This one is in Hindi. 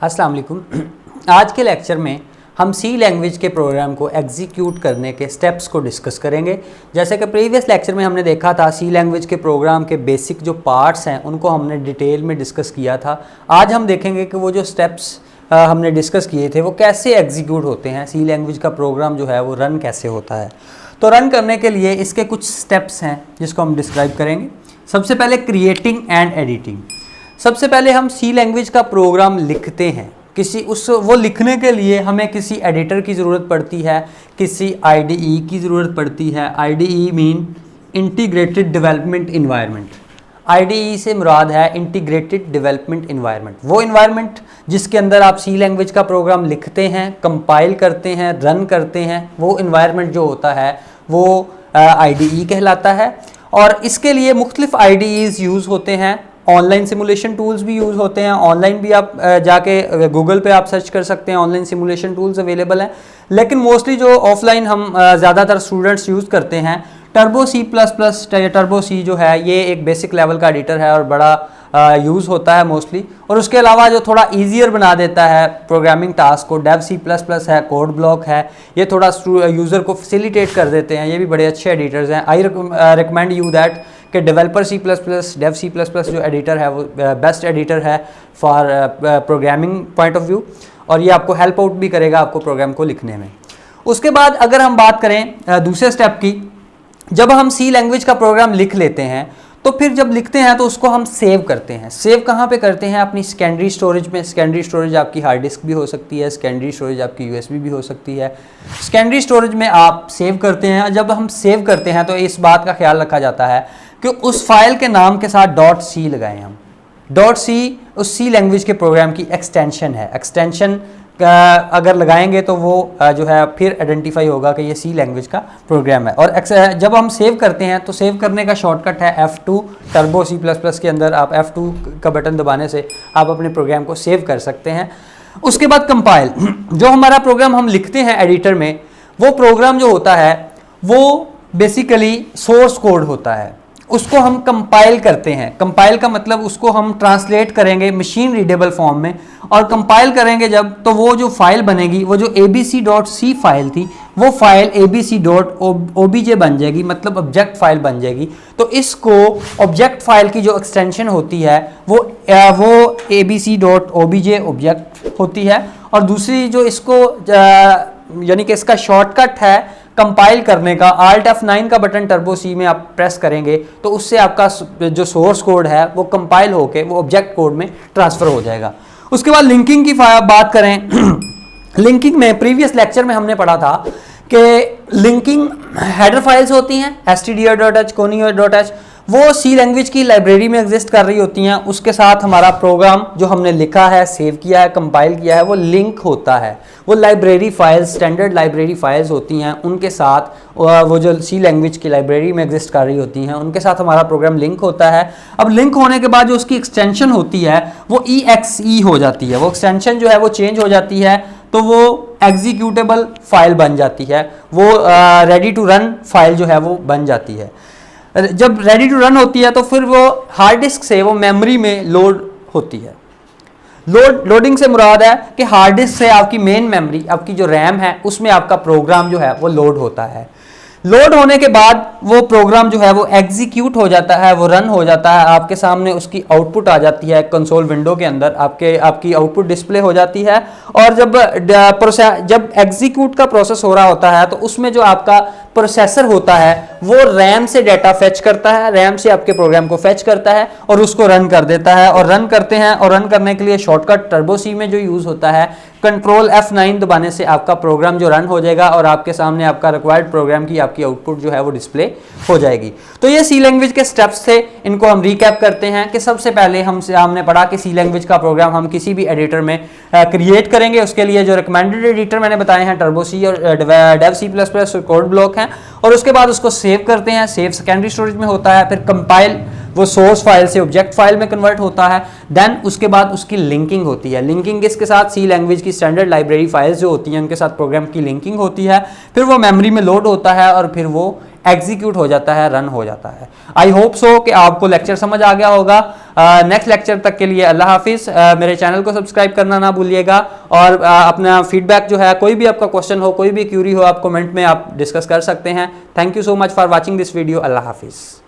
अस्सलाम वालेकुम। आज के लेक्चर में हम सी लैंग्वेज के प्रोग्राम को एग्जीक्यूट करने के स्टेप्स को डिस्कस करेंगे। जैसे कि प्रीवियस लेक्चर में हमने देखा था सी लैंग्वेज के प्रोग्राम के बेसिक जो पार्ट्स हैं उनको हमने डिटेल में डिस्कस किया था। आज हम देखेंगे कि वो जो स्टेप्स हमने डिस्कस किए थे वो कैसे एग्जीक्यूट होते हैं, सी लैंग्वेज का प्रोग्राम जो है वो रन कैसे होता है। तो रन करने के लिए इसके कुछ स्टेप्स हैं जिसको हम डिस्क्राइब करेंगे। सबसे पहले क्रिएटिंग एंड एडिटिंग। सबसे पहले हम सी लैंग्वेज का प्रोग्राम लिखते हैं, वो लिखने के लिए हमें किसी एडिटर की ज़रूरत पड़ती है, किसी आईडीई की ज़रूरत पड़ती है। IDE mean integrated development environment. IDE से मुराद है इंटीग्रेटेड डेवलपमेंट इन्वायरमेंट, वो इन्वायरमेंट जिसके अंदर आप सी लैंग्वेज का प्रोग्राम लिखते हैं, कंपाइल करते हैं, रन करते हैं। वो इन्वायरमेंट जो होता है वो आईडीई कहलाता है। और इसके लिए मुख्तलिफ आईडीईज़ यूज़ होते हैं। ऑनलाइन सिमुलेशन टूल्स भी यूज़ होते हैं। ऑनलाइन भी आप जाके गूगल पे आप सर्च कर सकते हैं, ऑनलाइन सिमुलेशन टूल्स अवेलेबल हैं। लेकिन मोस्टली जो ऑफलाइन हम ज़्यादातर स्टूडेंट्स यूज़ करते हैं, Turbo C plus plus. Turbo C जो है ये एक बेसिक लेवल का एडिटर है और बड़ा यूज़ होता है मोस्टली। और उसके अलावा जो थोड़ा ईजियर बना देता है प्रोग्रामिंग टास्क को, डेव सी प्लस प्लस है, कोड ब्लॉक है, ये थोड़ा यूज़र को फैसिलिटेट कर देते हैं। ये भी बड़े अच्छे एडिटर्स हैं। आई रिकमेंड यू दैट कि developer C plus plus, dev C plus plus जो एडिटर है वो बेस्ट एडिटर है for programming point of view, और ये आपको हेल्प आउट भी करेगा आपको प्रोग्राम को लिखने में। उसके बाद अगर हम बात करें दूसरे स्टेप की, जब हम सी लैंग्वेज का प्रोग्राम लिख लेते हैं तो फिर जब लिखते हैं तो उसको हम सेव करते हैं। सेव कहाँ पे करते हैं? अपनी सेकेंडरी स्टोरेज में। सेकेंडरी स्टोरेज आपकी हार्ड डिस्क भी हो सकती है, सेकेंडरी स्टोरेज आपकी यूएसबी भी हो सकती है। सेकेंडरी स्टोरेज में आप सेव करते हैं। जब हम सेव करते हैं तो इस बात का ख्याल रखा जाता है कि उस फाइल के नाम के साथ .c लगाएं हम। .c उस सी लैंग्वेज के प्रोग्राम की एक्सटेंशन है। एक्सटेंशन अगर लगाएंगे तो वो जो है फिर आइडेंटिफाई होगा कि ये सी लैंग्वेज का प्रोग्राम है। और जब हम सेव करते हैं तो सेव करने का शॉर्टकट है F2। Turbo C plus plus के अंदर आप F2 का बटन दबाने से आप अपने प्रोग्राम को सेव कर सकते हैं। उसके बाद कंपाइल। जो हमारा प्रोग्राम हम लिखते हैं एडिटर में, वो प्रोग्राम जो होता है वो बेसिकली सोर्स कोड होता है, उसको हम कंपाइल करते हैं। कंपाइल का मतलब उसको हम ट्रांसलेट करेंगे मशीन रीडेबल फॉर्म में, और कंपाइल करेंगे जब तो वो जो फाइल बनेगी, वो जो abc.c फाइल थी वो फाइल abc.obj बन जाएगी, मतलब ऑब्जेक्ट फाइल बन जाएगी। तो इसको ऑब्जेक्ट फाइल की जो एक्सटेंशन होती है वो abc.obj ऑब्जेक्ट होती है। और दूसरी जो इसको यानी कि इसका शॉर्टकट है कंपाइल करने का, Alt F9 का बटन टर्बो सी में आप प्रेस करेंगे तो उससे आपका जो सोर्स कोड है वो कंपाइल होके वो ऑब्जेक्ट कोड में ट्रांसफर हो जाएगा। उसके बाद लिंकिंग की बात करें लिंकिंग में प्रीवियस लेक्चर में हमने पढ़ा था कि लिंकिंग हेडर फाइल्स होती हैं stdio.h, conio.h, वो सी लैंग्वेज की लाइब्रेरी में एग्जिस्ट कर रही होती हैं। उसके साथ हमारा प्रोग्राम जो हमने लिखा है, सेव किया है, कंपाइल किया है, वो लिंक होता है। वो library files, standard library files होती हैं, उनके साथ वो जो सी लैंग्वेज की लाइब्रेरी में एग्जिस्ट कर रही होती हैं उनके साथ हमारा प्रोग्राम लिंक होता है। अब लिंक होने के बाद जो उसकी एक्सटेंशन होती है वो exe हो जाती है। वो एक्सटेंशन जो है वो चेंज हो जाती है तो वो एग्जीक्यूटेबल फाइल बन जाती है, वो रेडी टू रन फाइल जो है वो बन जाती है। जब रेडी टू रन होती है तो फिर वो हार्ड डिस्क से वो मेमोरी में लोड होती है। लोडिंग से मुराद है कि हार्ड डिस्क से आपकी मेन मेमोरी, आपकी जो रैम है, उसमें आपका प्रोग्राम जो है वो लोड होता है। लोड होने के बाद वो प्रोग्राम जो है वो एग्जीक्यूट हो जाता है, वो रन हो जाता है। आपके सामने उसकी आउटपुट आ जाती है कंसोल विंडो के अंदर, आपकी आउटपुट डिस्प्ले हो जाती है। और जब एग्जीक्यूट का प्रोसेस हो रहा होता है तो उसमें जो आपका प्रोसेसर होता है वो रैम से डाटा फेच करता है, रैम से आपके प्रोग्राम को फेच करता है और उसको रन कर देता है। और रन करते हैं, और रन करने के लिए शॉर्टकट टर्बो सी में जो यूज़ होता है, कंट्रोल F9 दबाने से आपका प्रोग्राम जो रन हो जाएगा और आपके सामने आपका रिक्वायर्ड प्रोग्राम की आपकी आउटपुट जो है वो डिस्प्ले हो जाएगी। तो ये सी लैंग्वेज के स्टेप्स थे, इनको हम रिकैप करते हैं कि सबसे पहले हमने पढ़ा कि सी लैंग्वेज का प्रोग्राम हम किसी भी एडिटर में क्रिएट करेंगे। उसके लिए जो रिकमेंडेड एडिटर मैंने बताए हैं टर्बो सी और डेव सी प्लस प्लस और कोड ब्लॉक हैं। और उसके बाद उसको सेव करते हैं, सेव सेकेंडरी स्टोरेज में होता है, फिर कंपाइल वो सोर्स फाइल से ऑब्जेक्ट फाइल में कन्वर्ट होता है। देन उसके बाद उसकी लिंकिंग होती है। लिंकिंग किसके साथ? सी लैंग्वेज की स्टैंडर्ड लाइब्रेरी फाइल्स जो होती हैं उनके साथ प्रोग्राम की लिंकिंग होती है। फिर वो मेमोरी में लोड होता है और फिर वो एग्जीक्यूट हो जाता है, रन हो जाता है। आई होप सो कि आपको लेक्चर समझ आ गया होगा। नेक्स्ट लेक्चर तक के लिए अल्लाह हाफिज़। मेरे चैनल को सब्सक्राइब करना ना भूलिएगा और अपना फीडबैक जो है, कोई भी आपका क्वेश्चन हो, कोई भी क्यूरी हो, आप कमेंट में आप डिस्कस कर सकते हैं। Thank you so much for watching this video. अल्लाह हाफिज़।